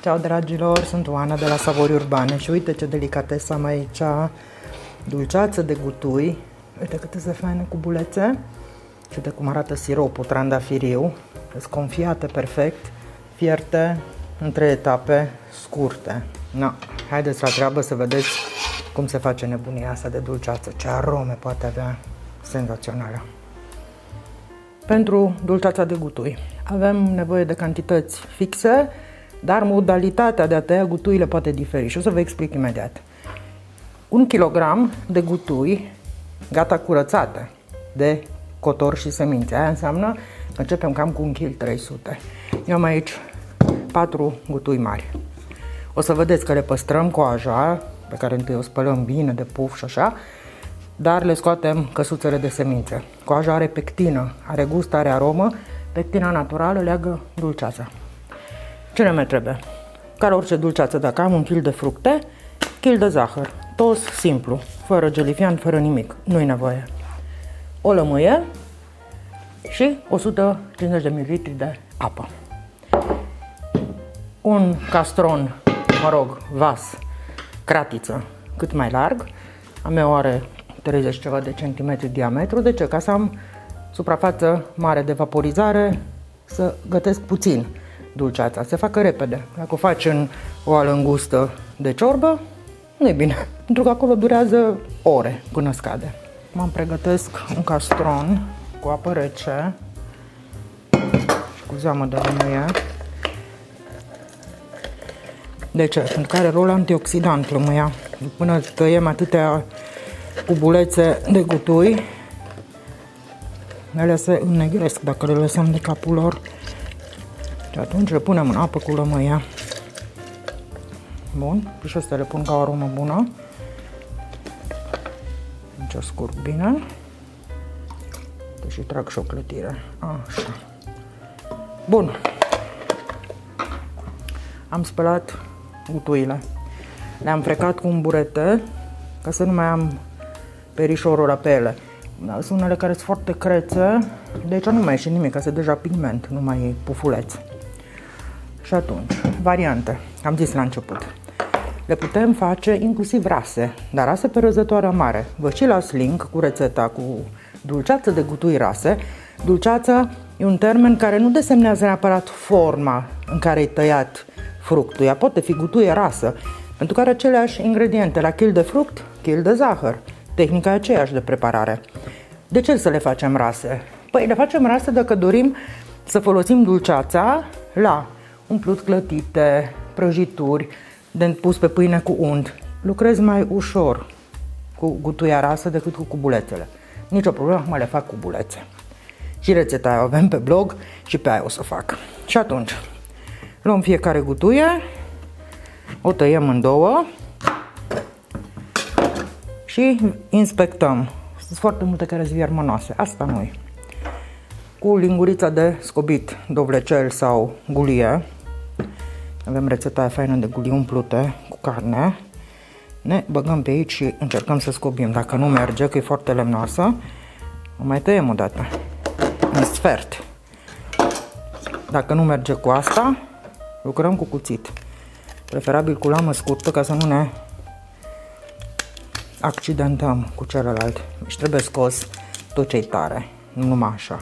Ciao dragilor, sunt Oana de la Savori Urbane și uite ce delicatesă am aici, dulceață de gutui. Uite câte se faine cu bulețe și uite cum arată siropul trandafiriu, sconfiate perfect, fierte în 3 etape scurte. No, haideți la treabă să vedeți cum se face nebunia asta de dulceață, ce arome poate avea senzațională. Pentru dulceața de gutui avem nevoie de cantități fixe, dar modalitatea de a tăia gutuile poate diferi și o să vă explic imediat. 1 kg de gutui gata curățate de cotor și semințe. Aia înseamnă că începem cam cu 1,3 kg. Eu am aici 4 gutui mari. O să vedeți că le păstrăm coaja, pe care întâi o spălăm bine de puf și așa, dar le scoatem căsuțele de semințe. Coaja are pectină, are gust, are aromă, pectina naturală leagă dulceața. Ce ne mai trebuie? Ca la orice dulceață, dacă am 1 kg de fructe, kg de zahăr, tos simplu, fără gelifian, fără nimic, nu-i nevoie. O lămâie și 150 de ml de apă. Un castron, vas, cratiță, cât mai larg, a meu are 30 ceva de centimetri diametru, de ce? Ca să am suprafață mare de vaporizare, să gătesc puțin dulceața, se facă repede. Dacă o faci în o oală îngustă de ciorbă, nu e bine, pentru că acolo durează ore până scade. Mă pregătesc un castron cu apă rece și cu zeamă de lămâie. De ce? Pentru că are rol antioxidant lămâia. Până tăiem atâtea cubulețe de gutui, ele se înnegresc dacă le lăsăm de capul lor. Și atunci le punem în apă cu lămâia. Bun, și astea le pun ca o aromă bună. Deci o scurg bine. Și trag și o clătire. Așa. Bun. Am spălat gutuile. Le-am frecat cu un burete ca să nu mai am perișorul ăla pe ele. Sunt unele care sunt foarte crețe, deci nu mai ieși nimic, că se deja pigment, nu mai e pufuleț. Și atunci, variante, am zis la început, le putem face inclusiv rase, dar rase pe răzătoare mare. Vă și las link cu rețeta cu dulceață de gutui rase. Dulceața e un termen care nu desemnează neapărat forma în care e tăiat fructul. Ea poate fi gutuie rasă, pentru că are aceleași ingrediente. La kil de fruct, kil de zahăr. Tehnica e aceeași de preparare. De ce să le facem rase? Păi le facem rase dacă dorim să folosim dulceața la umplut clătite, prăjituri, de pus pe pâine cu unt. Lucrez mai ușor cu gutuia rasă decât cu cubulețele. Nici o problemă, mă le fac cu bulețe. Și rețeta aia o avem pe blog și pe aia o să fac. Și atunci, luăm fiecare gutuie, o tăiem în două și inspectăm. Sunt foarte multe care sunt viermănoase, asta nu-i. Cu lingurița de scobit dovlecel sau gulie, avem rețeta aia faină de gulii umplute cu carne, ne băgăm pe aici și încercăm să scobim. Dacă nu merge, că e foarte lemnoasă, o mai tăiem o dată, în sfert. Dacă nu merge cu asta, lucrăm cu cuțit. Preferabil cu lamă scurtă ca să nu ne accidentăm cu celălalt. Deci trebuie scos tot ce-i tare, nu numai așa,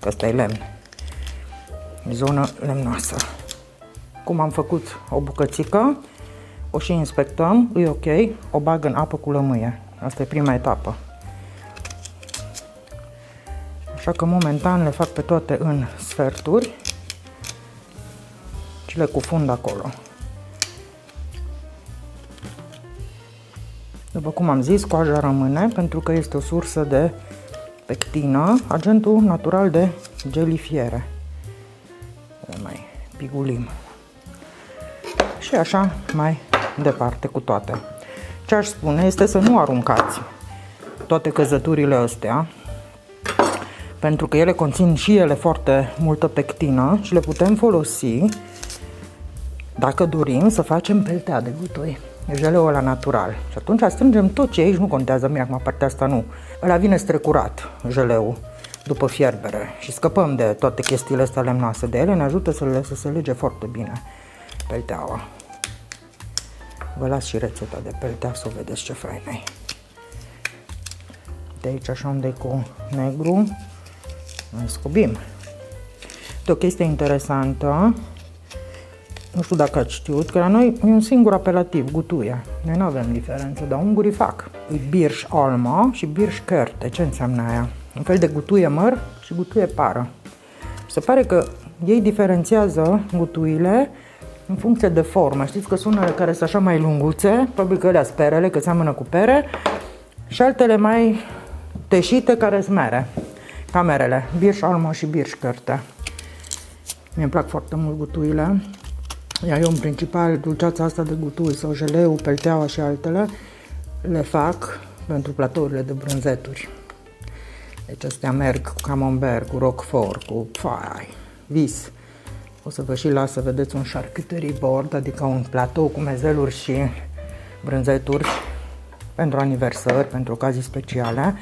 că ăsta e lemn. Zonă lemnoasă. Cum am făcut o bucățică, o și inspectăm, e ok, o bag în apă cu lămâie. Asta e prima etapă. Așa că momentan le fac pe toate în sferturi și le cufund acolo. După cum am zis, coaja rămâne pentru că este o sursă de pectină, agentul natural de gelifiere. Le mai pigulim. Și așa mai departe cu toate. Ce aș spune este să nu aruncați toate căzăturile astea, pentru că ele conțin și ele foarte multă pectină și le putem folosi dacă dorim să facem peltea de gutui. E jeleul ăla natural. Și atunci strângem tot ce e aici, nu contează mie, acum partea asta nu. Ăla vine strecurat, jeleul, după fierbere. Și scăpăm de toate chestiile astea lemnoase de ele, ne ajută să se lege foarte bine. pelteaua. Vă las și rețeta de peltea să o vedeți ce faină e. De aici așa unde e cu negru, mai scobim. De o chestie interesantă, nu știu dacă ați știut, că la noi e un singur apelativ, gutuia. Noi nu avem diferență, dar ungurii fac. E birș alma și birș cărte. Ce înseamnă aia? Un fel de gutuie măr și gutuie pară. Se pare că ei diferențiază gutuile în funcție de formă. Știți că sunt unele care sunt așa mai lunguțe, probabil că alea sunt perele, că seamănă cu pere, și altele mai teșite, care sunt mere. Camerele, birș alma și birș cărte. Mie îmi plac foarte mult gutuile. Iar eu, în principal, dulceața asta de gutui sau jeleu, pelteaua și altele, le fac pentru platourile de brânzeturi. Deci astea merg cu camembert, cu roquefort, cu vis. O să vă și las să vedeți un charcuterie board, adică un platou cu mezeluri și brânzeturi pentru aniversări, pentru ocazii speciale.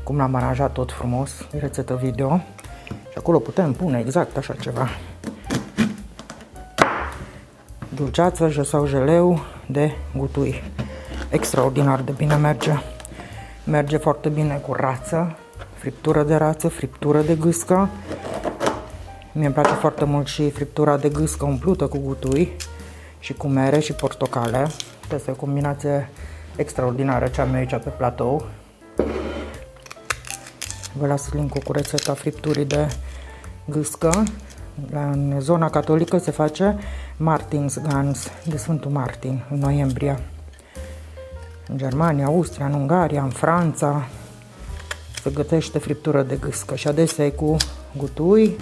Cum l-am aranjat tot frumos, e rețetă video. Și acolo putem pune exact așa ceva. Dulceață sau jeleu de gutui. Extraordinar de bine merge. Merge foarte bine cu rață, friptură de rață, friptură de gâscă. Mie îmi place foarte mult și friptura de gâscă umplută cu gutui și cu mere și portocale. Asta este o combinație extraordinară ce am eu aici pe platou. Vă las link-ul cu rețeta fripturii de gâscă. În zona catolică se face Martinsgans de Sfântul Martin în noiembrie. În Germania, Austria, în Ungaria, în Franța se gătește friptură de gâscă și adesea e cu gutui,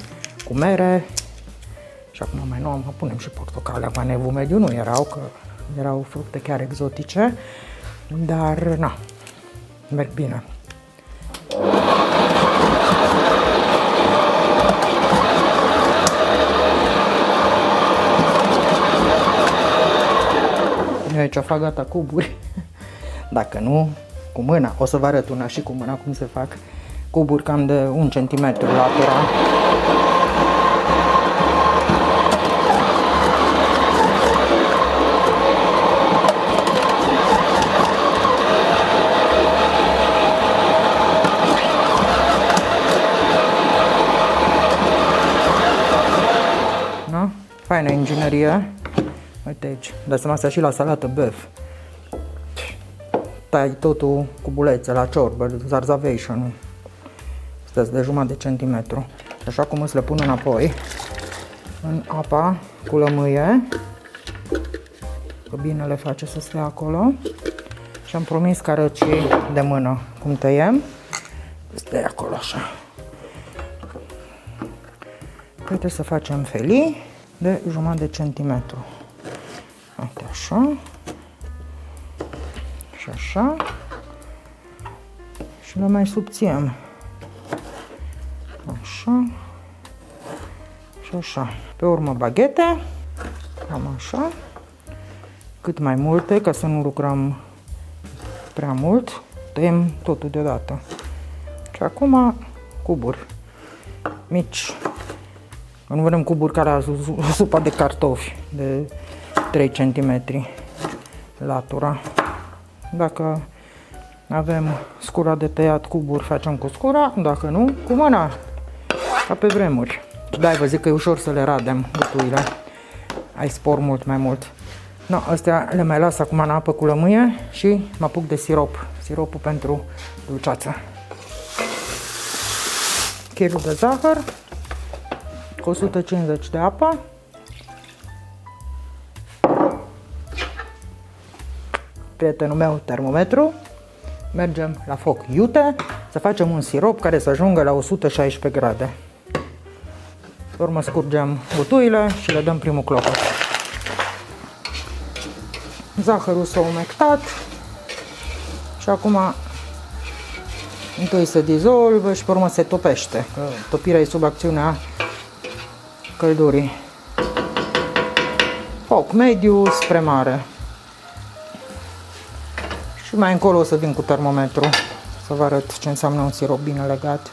cu mere și acum mai nou punem și portocale. Acum în Evul Mediu nu erau, că erau fructe chiar exotice, dar na, merg bine. Eu aici fac gata cuburi. Dacă nu, cu mâna. O să vă arăt una și cu mâna cum se fac cuburi cam de 1 cm latura. Da? Faină inginerie. Uite aici, dați seama, asta și la salată băf. Tai totul cu bulețe, la ciorbă, zarzavation-ul. Astea de jumătate de centimetru. Așa cum îți le pun înapoi în apa cu lămâie, că bine le face să stea acolo. Și am promis carăcii de mână, cum tăiem, stai acolo așa. Trebuie să facem felii de jumătate de centimetru. Uite așa. Și așa. Și le mai subțiem. Așa. Și așa. Pe urmă baghete. Cam așa. Cât mai multe, ca să nu lucrăm prea mult. Tăiem totul deodată. Și acum cuburi mici. Nu vedem cuburi ca la supa de cartofi de 3 cm latura. Dacă avem scura de tăiat cuburi, facem cu scura, dacă nu, cu mâna, ca pe vremuri. Da, vă zic că e ușor să le radem gutuile. Ai spor mult mai mult. No, astea le mai las acum în apă cu lămâie și mă apuc de sirop. Siropul pentru dulceață. Kilul de zahăr cu 150 de apă. Prietenul meu, termometru. Mergem la foc iute să facem un sirop care să ajungă la 116 grade. Pe urmă scurgem gutuile și le dăm primul clopot. Zahărul s-a umectat și acum întâi se dizolvă și pe urmă se topește, că topirea e sub acțiunea căldurii. Foc mediu spre mare. Și mai încolo o să vin cu termometru să vă arăt ce înseamnă un sirop bine legat.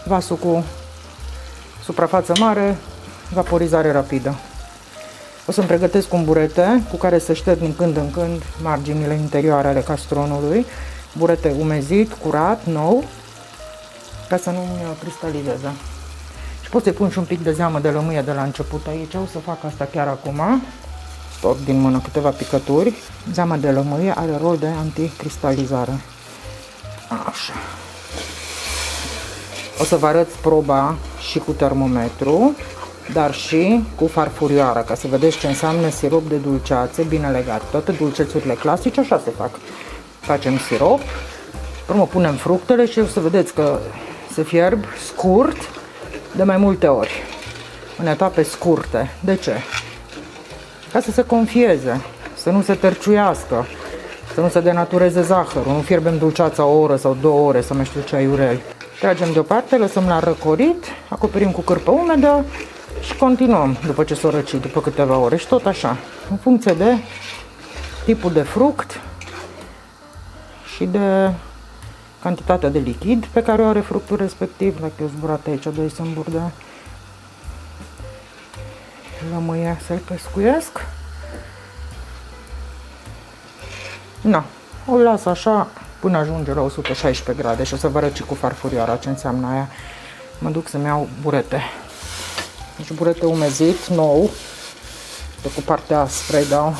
Vasul cu suprafață mare vaporizare rapidă. O să-mi pregătesc un burete cu care să șterg din când în când marginile interioare ale castronului. Burete umezit, curat, nou, ca să nu-mi cristalizeze. Și pot să-i pun și un pic de zeamă de lămâie de la început aici. O să fac asta chiar acum. Tot din mână câteva picături. Zeama de lămâie are rol de anticristalizare. Așa. O să vă arăt proba și cu termometru, dar și cu farfurioara, ca să vedeți ce înseamnă sirop de dulceață bine legat. Toate dulcețurile clasice așa se fac. Facem sirop, urmă punem fructele și o să vedeți că se fierb scurt de mai multe ori, în etape scurte. De ce? Ca să se confieze, să nu se tărciuiască, să nu se denatureze zahărul. Nu fierbem dulceața o oră sau 2 ore, să mai știu ce aiureli. Tragem deoparte, lăsăm la răcorit, acoperim cu cârpă umedă și continuăm după ce s-o răcit, după câteva ore. Și tot așa, în funcție de tipul de fruct și de cantitatea de lichid pe care o are fructul respectiv. Dacă eu zburat aici 2 sâmburi de lămâie să-i pescuiesc. Na, o las așa până ajunge la 116 grade și o să vă arăt și cu farfurioara ce înseamnă aia. Mă duc să-mi iau burete. Deci burete umezit, nou, de cu partea aspră îi dau.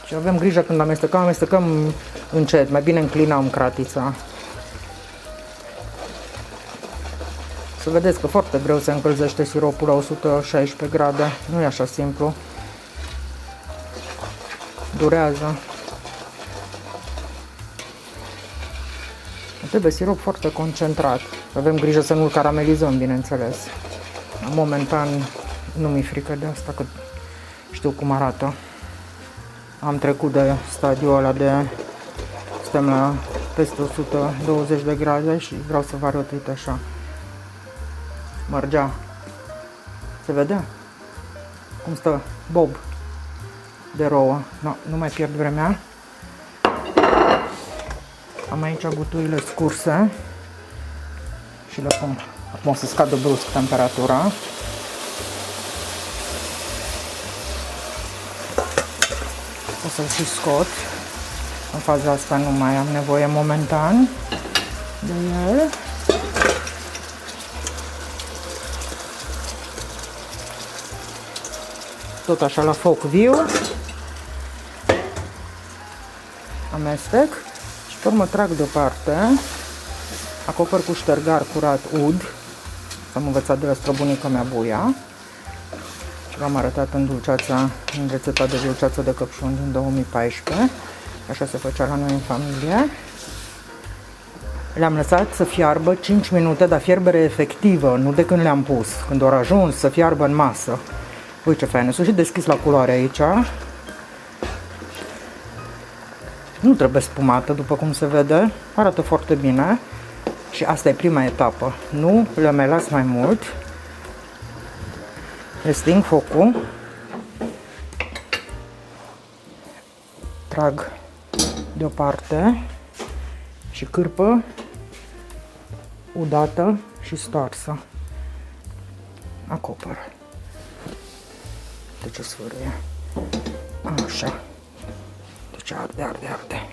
Și avem grijă când amestecăm încet, mai bine înclinăm cratița. Să vedeți că foarte greu se încălzește siropul la 116 grade, nu e așa simplu. Durează. Trebuie sirop foarte concentrat. Avem grijă să nu-l caramelizăm, bineînțeles. Momentan nu mi-e frică de asta, că știu cum arată. Am trecut de stadiul ăla de... Suntem la peste 120 de grade și vreau să vă arăt, uite așa. Mărgea. Se vede? Cum stă Bob de rouă. No, nu mai pierd vremea. Am aici butuile scurse și le pun. Acum o să scadă brusc temperatura. O să-l și scot. În faza asta nu mai am nevoie momentan de el. Tot așa la foc viu. Amestec și pe urmă trag deoparte. Acopăr cu ștergar curat ud. Am învățat de la străbunica mea buia. Și v-am arătat în rețeta de dulceață de căpșuni din 2014. Așa se făcea la noi în familie. Le-am lăsat să fiarbă 5 minute, dar fierbere efectivă, nu de când le-am pus. Când au ajuns să fiarbă în masă. Uite ce faină, s-a și deschis la culoare aici. Nu trebuie spumată, după cum se vede. Arată foarte bine. Și asta e prima etapă. Nu le mai las mai mult. Le sting focul. Trag deoparte și cârpă udată și stoarsă. Acopăr. De ce sfârâie? Așa. Deci arde.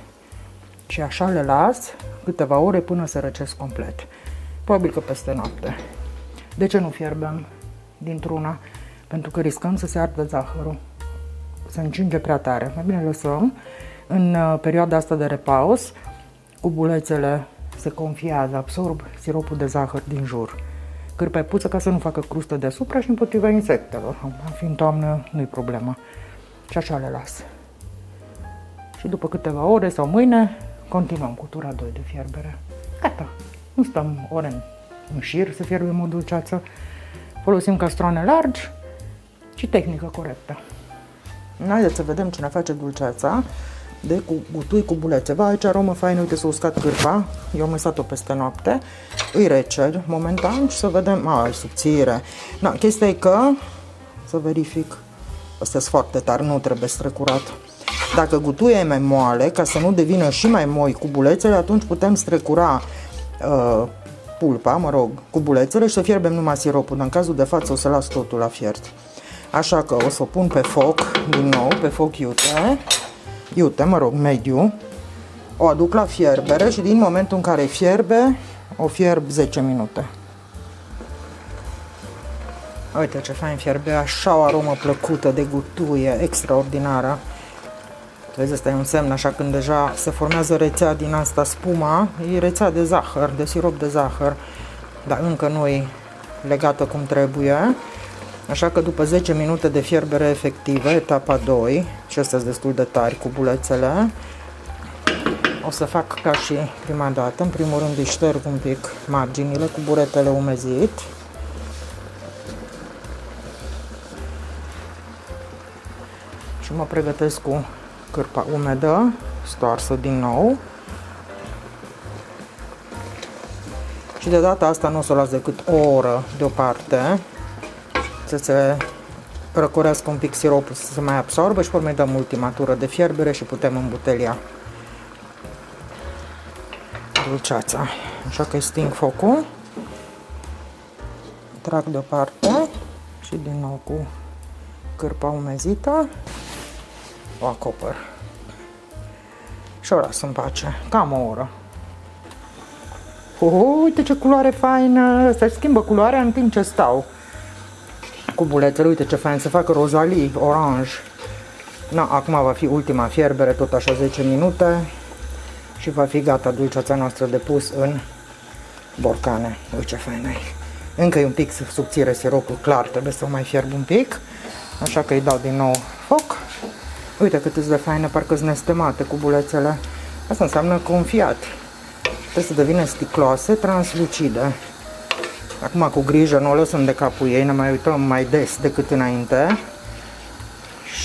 Și așa le las câteva ore până se răcesc complet. Probabil că peste noapte. De ce nu fierbem dintr-una? Pentru că riscăm să se ardă zahărul. Se încinge prea tare. Mai bine lăsăm. În perioada asta de repaus, cubulețele se confiază, absorb siropul de zahăr din jur. Cârpea puță ca să nu facă crustă deasupra și împotriva insectelor. Fiind toamnă, nu-i problemă. Și așa le las. Și după câteva ore sau mâine, continuăm cu tura 2 de fierbere. Gata. Nu stăm ore în șir să fierbem o dulceață. Folosim castroane largi și tehnică corectă. Haideți să vedem ce ne face dulceața de gutui cu bulețe. Va, aici aromă faină, uite, s-a uscat cârpa. Eu am lăsat-o peste noapte. Îi rece momentan și să vedem. E subțire. Na, chestia e că, să verific, astea sunt foarte tari, nu trebuie strecurat. Dacă gutuia e mai moale, ca să nu devină și mai moi cu bulețele, atunci putem strecura pulpa, mă rog, cubulețele și să fierbem numai siropul, dar în cazul de față o să las totul la fiert. Așa că o să o pun pe foc, din nou, pe foc iute, mă rog, mediu. O aduc la fierbere și din momentul în care fierbe, o fierb 10 minute. Uite ce fain fierbe, așa o aromă plăcută de gutuie, extraordinară. Vezi, asta e un semn, așa când deja se formează rețea din asta, spuma, e rețea de zahăr, de sirop de zahăr, dar încă nu e legată cum trebuie. Așa că după 10 minute de fierbere efectivă, etapa 2, și astea sunt destul de tari cu bulețele, o să fac ca și prima dată. În primul rând îi șterg un pic marginile cu buretele umezit. Și mă pregătesc cu cârpa umedă, stoarsă din nou. Și de data asta nu o să o las decât o oră deoparte, să se răcorească un pic siropul, să se mai absorbă și urmă dăm ultima tură de fierbere și putem îmbutelia dulceața. Așa că sting focul, trag deoparte și din nou cu cârpa umezită o acopăr și o las în pace, cam o oră. Uite ce culoare faină! Se schimbă culoarea în timp ce stau cu bulețele. Uite ce fain, se fac rozalii, oranj. Na, acum va fi ultima fierbere, tot așa 10 minute și va fi gata dulceața noastră de pus în borcane. Uite ce fain e. Încă e un pic subțire siropul, clar, trebuie să o mai fierb un pic, așa că îi dau din nou foc. Uite cât de faine, parcă-s nestemate cu bulețele. Asta înseamnă confiat. Trebuie să devină sticloase, translucide. Acum cu grijă nu o lăsăm de capul ei, ne mai uităm mai des decât înainte.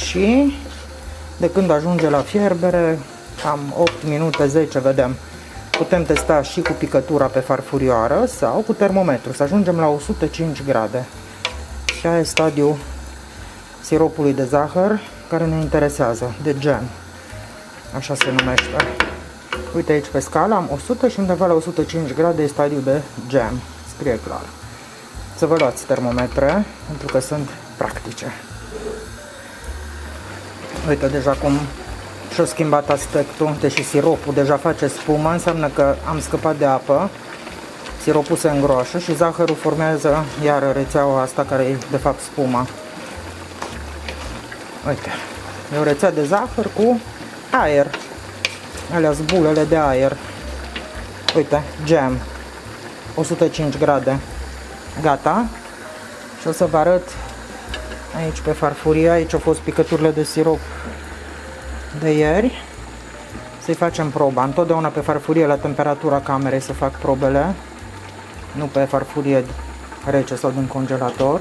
Și de când ajunge la fierbere, cam 8 minute, 10, vedem. Putem testa și cu picătura pe farfurioară sau cu termometru, să ajungem la 105 grade. Și aia e stadiul siropului de zahăr care ne interesează, de gen. Așa se numește. Uite aici pe scală am 100 și undeva la 105 grade e stadiul de gem. Scrie clar. Să vă luați termometre, pentru că sunt practice. Uite deja cum și-a schimbat aspectul, deși siropul deja face spumă, înseamnă că am scăpat de apă, siropul se îngroașă și zahărul formează iar rețeaua asta care e de fapt spuma. Uite, e o rețea de zahăr cu aer, alea bulele de aer. Uite, gem, 105 grade, gata. Și o să vă arăt aici pe farfurie, aici au fost picăturile de sirop de ieri. Să-i facem proba, întotdeauna pe farfurie la temperatura camerei să fac probele, nu pe farfurie rece sau din congelator.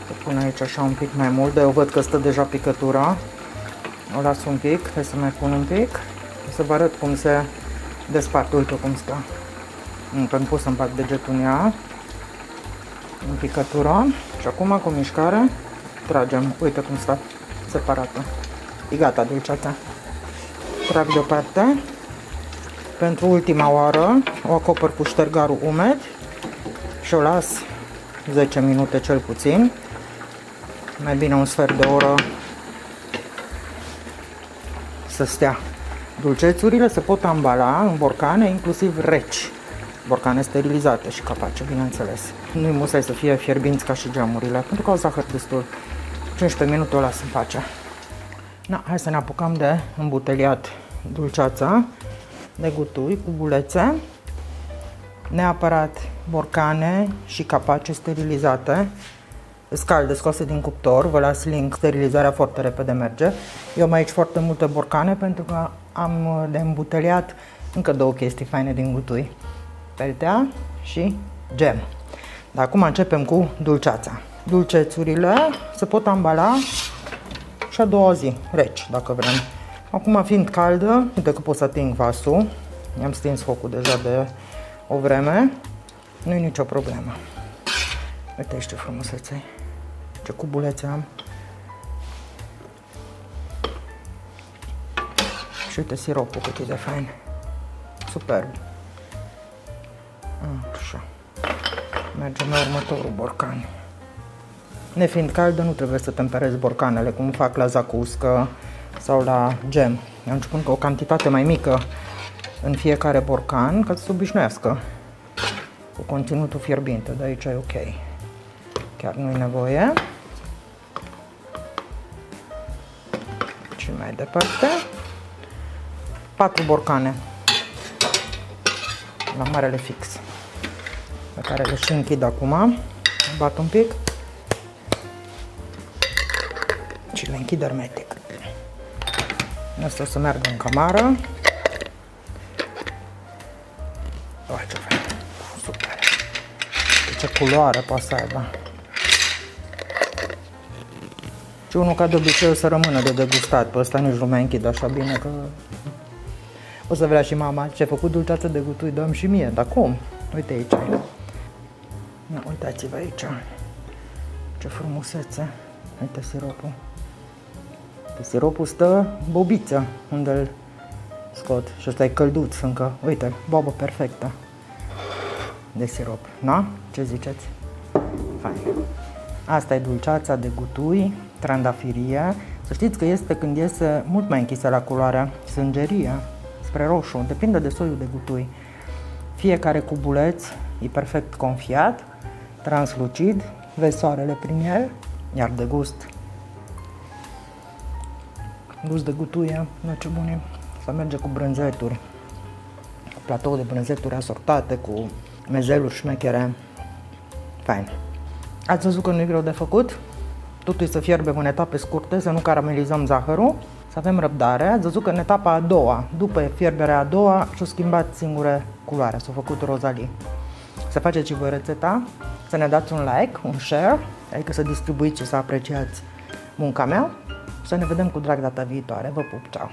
Să pun aici așa un pic mai mult, dar eu văd că stă deja picătura. O las un pic, hai să mai pun un pic. O să vă arăt cum se desparte, uite cum stă. Încă nu pot să-mi bag degetul în ea. În picătură. Și acum cu mișcare tragem, uite cum stă separată. E gata dulceața. Trag deoparte. Pentru ultima oară o acopăr cu ștergarul umed și o las 10 minute cel puțin, mai bine un sfert de oră să stea. Dulcețurile se pot ambala în borcane, inclusiv reci, borcane sterilizate și capace, bineînțeles. Nu-i musai să fie fierbinți ca și gemurile, pentru că au zahăr destul. 15 minute o las în pace. Na, hai să ne apucăm de îmbuteliat dulceața de gutui cu bulețe. Neapărat borcane și capace sterilizate, scalde, scoase din cuptor, vă las link, sterilizarea foarte repede merge. Eu am aici foarte multe borcane pentru că am de îmbuteliat încă două chestii faine din gutui, peltea și gem. Dar acum începem cu dulceața. Dulcețurile se pot ambala și a doua zi, reci, dacă vrem. Acum fiind caldă, uite că pot să ating vasul, i-am stins focul deja de o vreme, nu e nicio problemă. Uite aici ce frumusețe, ce cubulețe am. Și uite siropul cât e de fain, superb. Așa. Mergem la următorul borcan. Nefiind caldă, nu trebuie să temperezi borcanele, cum fac la zacuscă sau la gem. Eu început cu o cantitate mai mică în fiecare borcan, ca să se obișnuiască cu conținutul fierbinte, de aici e ok. Chiar nu e nevoie. Și mai departe, 4 borcane la marele fix, pe care le și închid acum, bat un pic și le închid hermetic. Asta o să meargă în camară. Uite ce fain, super! Ce culoare poate să aibă! Și unul ca de obicei o să rămână de degustat, pe ăsta nici nu mai închid așa bine că o să vrea și mama, ce-a făcut dulceață de gutui, dăm și mie, dar cum? Uite aici. Ia, uitați-vă aici, ce frumusețe, uite siropul. Pe siropul stă bobiță unde îl scot și ăsta e călduț încă, uite, bobă perfectă de sirop, na? Ce ziceți? Fain. Asta e dulceața de gutui, trandafirie. Să știți că este când iese mult mai închisă la culoarea sângerie, spre roșu, depinde de soiul de gutui. Fiecare cubuleț e perfect confiat, translucid, vezi soarele prin el, iar de gust de gutuie, nu ce bun e. Să merge cu brânzeturi, cu platou de brânzeturi asortate, cu mezeluri șmechere, fain. Ați văzut că nu e greu de făcut? Totul să fierbe în etape scurte, să nu caramelizăm zahărul, să avem răbdare. Ați văzut că în etapa a doua, după fierberea a doua, și-o schimbat singure culoarea, s-a făcut rozalii. Să faceți și voi rețeta, să ne dați un like, un share, adică să distribuiți și să apreciați munca mea. Să ne vedem cu drag data viitoare. Vă pup, ceau!